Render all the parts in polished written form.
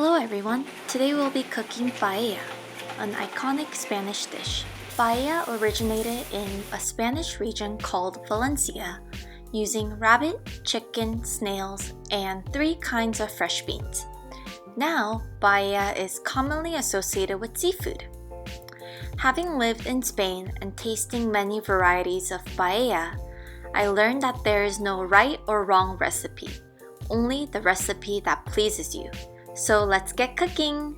Hello everyone! Today we'll be cooking paella, an iconic Spanish dish. Paella originated in a Spanish region called Valencia, using rabbit, chicken, snails, and 3 kinds of fresh beans. Now, paella is commonly associated with seafood. Having lived in Spain and tasting many varieties of paella, I learned that there is no right or wrong recipe, only the recipe that pleases you. So let's get cooking!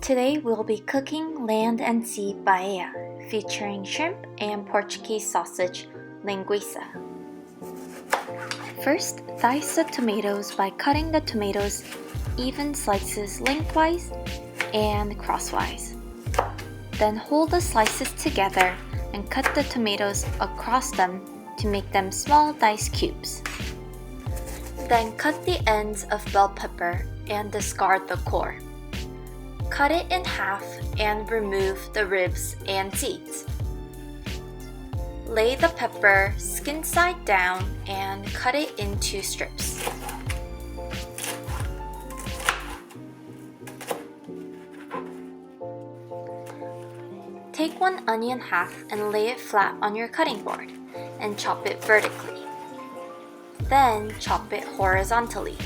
Today we'll be cooking land and sea paella, featuring shrimp and Portuguese sausage, linguica. First, dice the tomatoes by cutting the tomatoes even slices lengthwise and crosswise. Then hold the slices together and cut the tomatoes across them to make them small diced cubes. Then cut the ends of bell pepper and discard the core. Cut it in half and remove the ribs and seeds. Lay the pepper skin side down and cut it into strips. Take 1 onion half and lay it flat on your cutting board and chop it vertically. Then chop it horizontally.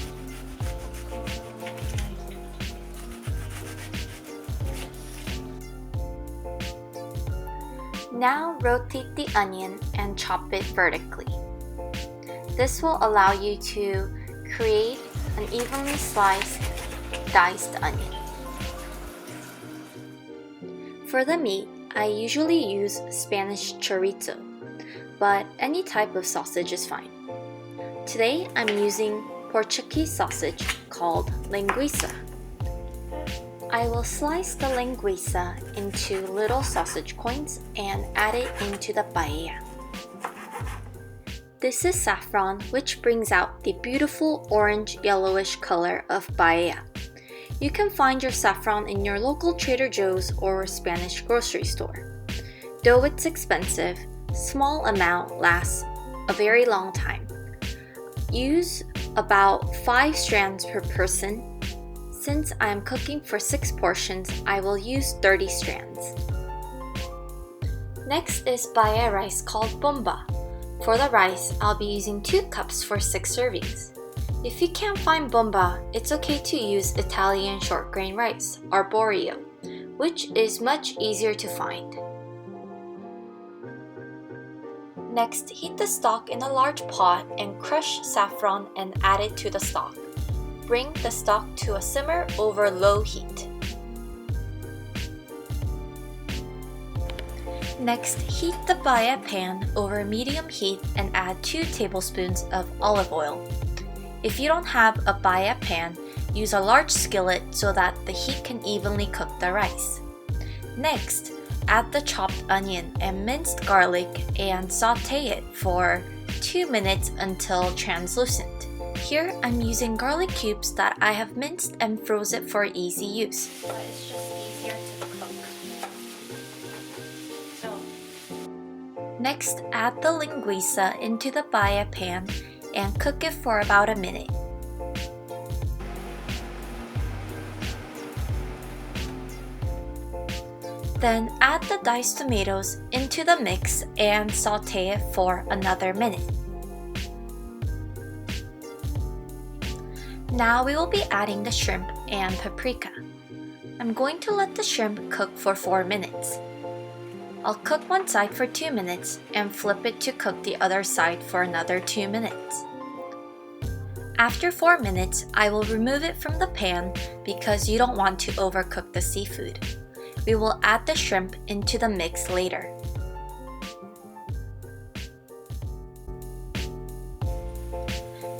Now rotate the onion and chop it vertically. This will allow you to create an evenly sliced, diced onion. For the meat, I usually use Spanish chorizo, but any type of sausage is fine. Today, I'm using Portuguese sausage called linguica. I will slice the linguica into little sausage coins and add it into the paella. This is saffron, which brings out the beautiful orange-yellowish color of paella. You can find your saffron in your local Trader Joe's or Spanish grocery store. Though it's expensive, small amount lasts a very long time. Use about 5 strands per person. Since I am cooking for 6 portions, I will use 30 strands. Next is paella rice called bomba. For the rice, I'll be using 2 cups for 6 servings. If you can't find bomba, it's okay to use Italian short grain rice, arborio, which is much easier to find. Next, heat the stock in a large pot and crush saffron and add it to the stock. Bring the stock to a simmer over low heat. Next, heat the paella pan over medium heat and add 2 tablespoons of olive oil. If you don't have a paella pan, use a large skillet so that the heat can evenly cook the rice. Next, add the chopped onion and minced garlic and sauté it for 2 minutes until translucent. Here, I'm using garlic cubes that I have minced and froze it for easy use. But it's just easier to cook. Next, add the linguica into the paella pan and cook it for about a minute. Then add the diced tomatoes into the mix and sauté it for another minute. Now we will be adding the shrimp and paprika. I'm going to let the shrimp cook for 4 minutes. I'll cook one side for 2 minutes and flip it to cook the other side for another 2 minutes. After 4 minutes, I will remove it from the pan because you don't want to overcook the seafood. We will add the shrimp into the mix later.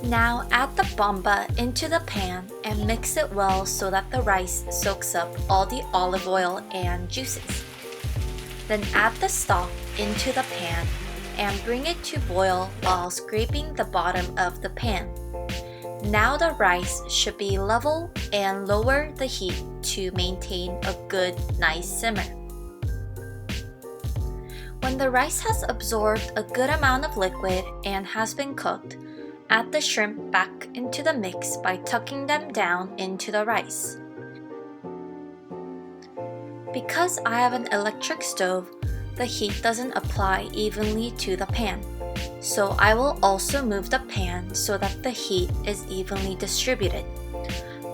Now add the bomba into the pan and mix it well so that the rice soaks up all the olive oil and juices. Then add the stock into the pan and bring it to boil while scraping the bottom of the pan. Now the rice should be level and lower the heat to maintain a good, nice simmer. When the rice has absorbed a good amount of liquid and has been cooked, Add the shrimp back into the mix by tucking them down into the rice. Because I have an electric stove, the heat doesn't apply evenly to the pan. So I will also move the pan so that the heat is evenly distributed.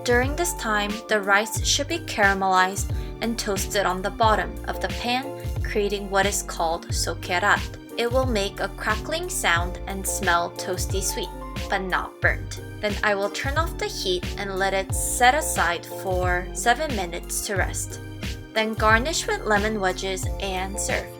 During this time, the rice should be caramelized and toasted on the bottom of the pan, creating what is called sokerat. It will make a crackling sound and smell toasty sweet, but not burnt. Then I will turn off the heat and let it set aside for 7 minutes to rest. Then garnish with lemon wedges and serve.